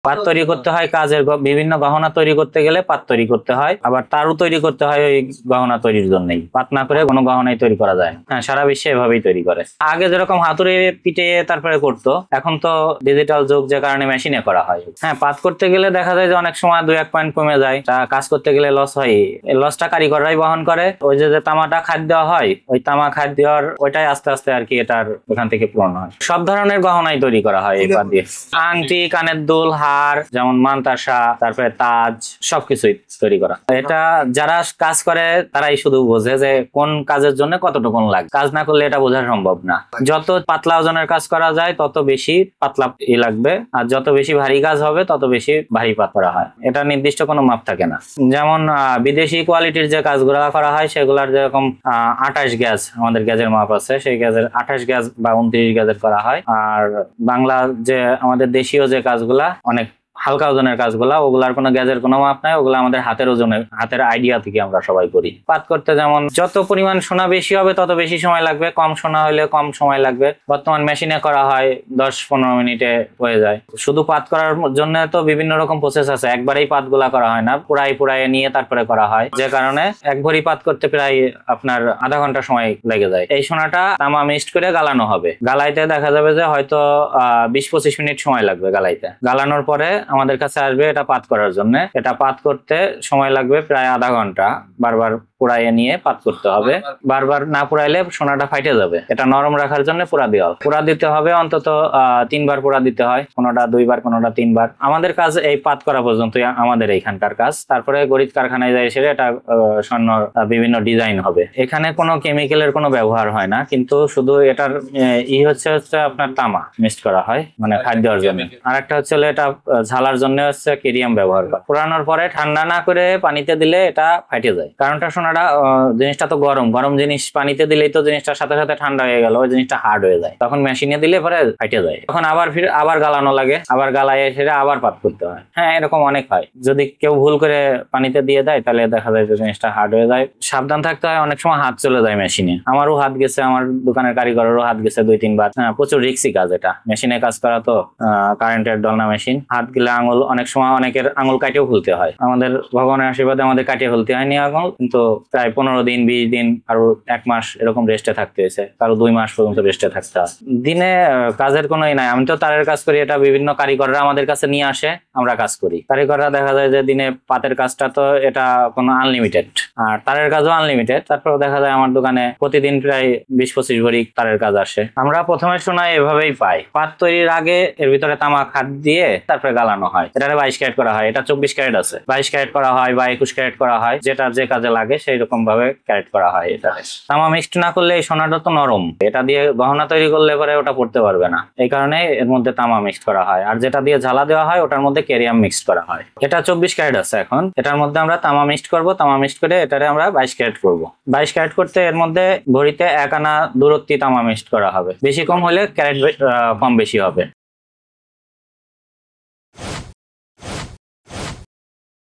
পাত তৈরি করতে হয় কাজের বিভিন্ন গহনা তৈরি করতে গেলে পাত তৈরি করতে হয়, আবার তারও তৈরি করতে হয় ওই গহনা তৈরির জন্যই। পাত না করে কোনো গহনাই তৈরি করা যায় না। হ্যাঁ, সারা বিশ্বে এভাবেই তৈরি করে। আগে যেরকম হাতুড়ে পিটে তারপরে করতো, এখন তো ডিজিটাল যুগ, যে কারণে মেশিনে করা হয়। হ্যাঁ, পাত করতে গেলে দেখা যায় যে অনেক সময় 2-1 পয়েন্ট কমে যায়, তা কাজ করতে গেলে লস হয়। এই লসটা কারিগররাই বহন করে। ওই যে তামাটা খাদ দেওয়া হয়, ওই তামা খাদ দেওয়ার ওইটাই আস্তে আস্তে আর কি এটার ওখান থেকে পূরণ হয়। সব ধরনের গহনাই তৈরি করা হয় এই পাত দিয়ে। আংটি, কানের দুল, হার, যেমন মানতাসা, তারপরে তাজ, সবকিছুই তৈরি করা। এটা যারা কাজ করে তারাই শুধু বোঝে যে কোন কাজের জন্য কতটুকু লাগে। কাজ না করলে এটা বোঝা সম্ভব না। যত পাতলা ওজনের কাজ করা যায় তত বেশি পাতলা লাগবে, আর যত বেশি ভারী কাজ হবে তত বেশি ভারী পাত করা হয়। এটা নির্দিষ্ট কোনো মাপ থাকে না। যেমন বিদেশি কোয়ালিটির যে কাজগুলো করা হয় সেগুলার যেরকম 28 গ্যাজ, আমাদের গ্যাজের মাপ আছে, সেই গ্যাজের 28 গ্যাজ বা 29 গ্যাজের করা হয়। আর বাংলা যে আমাদের দেশীয় যে কাজগুলা অনেক হালকা ওজনের কাজগুলা, ওগুলার কোনো গ্যাজের কোনো মাপ নাই, ওগুলা আমাদের হাতের ওজনের, হাতের আইডিয়া থেকে আমরা সবাই করি। পাত করতে যেমন যত পরিমাণ সোনা বেশি হবে তত বেশি সময় লাগবে, কম সোনা হলে কম সময় লাগবে। বর্তমান মেশিনে করা হয় 10-15 মিনিটে হয়ে যায়। শুধু পাত করার জন্য তো বিভিন্ন রকম প্রসেস আছে, একবারেই পাতগুলা করা হয় না, পুরাই নিয়ে তারপরে করা হয়, যে কারণে এক ভরি পাত করতে প্রায় আপনার আধা ঘন্টা সময় লেগে যায়। এই সোনাটা তামা মিক্সড করে গালানো হবে। গালাইতে দেখা যাবে যে হয়তো 20-25 মিনিট সময় লাগবে গালাইতে। গালানোর পরে আমাদের কাছে আসবে এটা পাত করার জন্য। এটা পাত করতে সময় লাগবে প্রায় আধা ঘন্টা। বারবার পুড়াইয়ে নিয়ে পাত করতে হবে। বারবার না পুড়াইলে সোনাটা ফাইটে যাবে। এটা নরম রাখার জন্য পুড়া দিতে হবে অন্তত 3 বার পুড়া দিতে হয়, কোনোটা 2 বার, কোনোটা 3 বার। আমাদের কাজ এই পাত করা পর্যন্ত আমাদের এইখানকার কাজ। তারপরে গরিব কারখানায় যায় এসে এটা স্বর্ণ বিভিন্ন ডিজাইন হবে। এখানে কোনো কেমিক্যালের কোনো ব্যবহার হয় না, কিন্তু শুধু এটার হচ্ছে আপনার তামা মিক্সড করা হয়, মানে খাদ্য দেওয়ার জন্য। আর একটা হচ্ছে এটা ঝালার জন্য হচ্ছে কেরিয়াম ব্যবহার করা। পোড়ানোর পরে ঠান্ডা না করে পানিতে দিলে এটা ফাইটে যায়। কারণটা সোনাটা জিনিসটা তো গরম জিনিস, পানিতে দিলেই তো জিনিসটা সাথে সাথে ঠান্ডা হয়ে গেল, ওই জিনিসটা হার্ড হয়ে যায়। তখন মেশিনে দিলে পরে ফাইটে যায়। তখন আবার গালানো লাগে, আবার গালায় সেটা আবার পাত করতে হয়। হ্যাঁ, এরকম অনেক হয়। যদি কেউ ভুল করে পানিতে দিয়ে দেয় তাহলে দেখা যায় যে জিনিসটা হার্ড হয়ে যায়। সাবধান থাকতে হয়, অনেক সময় হাত চলে যায় মেশিনে। আমারও হাত গেছে, আমার দোকানের কারিগরেরও হাত গেছে 2-3 বার। প্রচুর রিস্কি কাজ এটা, মেশিনে কাজ করা তো, কারেন্টের ডলনা মেশিন। হাত গেলে আঙুল, অনেক সময় অনেকের আঙুল কাটিয়েও খুলতে হয়। আমাদের ভগবানের আশীর্বাদে আমাদের কাটিয়ে খুলতে হয়নি আঙুল, কিন্তু প্রায় 15 দিন, 20 দিন, কারো 1 মাস এরকম রেস্টে থাকতে হয়েছে, কারো 2 মাস পর্যন্ত রেস্টে থাকতে হয়। দিনে কাজের কোনোই নাই। আমি তো তারের কাজ করি, এটা বিভিন্ন কারিগররা আমাদের কাছে নিয়ে আসে, আমরা কাজ করি। কারিগররা দেখা যায় যে দিনে পাতের কাজটা তো এটা কোনো আনলিমিটেড, আর তারের কাজও আনলিমিটেড। তারপর দেখা যায় আমার দোকানে প্রতিদিন প্রায় 20-25 ভরি তারের কাজ আসে। আমরা প্রথমে শোনা এভাবেই পাই। পাত তৈরির আগে এর ভিতরে তামা খাদ দিয়ে তারপরে গালানো হয়। এটা 22 ক্যারেট করা হয়। এটা 24 ক্যারেট আছে, 22 ক্যারেট করা হয় বা 21 ক্যারেট করা হয়, যেটা যে কাজে লাগে সেই রকম ভাবে ক্যারেট করা হয়। এটা তামা মিক্সড না করলে এই সোনাটা তো নরম, এটা দিয়ে গহনা তৈরি করলে পরে ওটা পড়তে পারবে না। এই কারণে এর মধ্যে তামা মিক্সড করা হয়। আর যেটা দিয়ে ঝালা দেওয়া হয় ওটার মধ্যে কেরিয়াম মিক্সড করা হয়। এটা 24 ক্যারেট আছে এখন, এটার মধ্যে আমরা তামা মিক্সড করব। তামা মিক্সড করে এটারে আমরা 22 ক্যারেট করব। 22 ক্যারেট করতে এর মধ্যে ভরিতে 1 আনা দূরত্বে তামা মিক্সড করা হবে। বেশি কম হলে ক্যারেট কম বেশি হবে।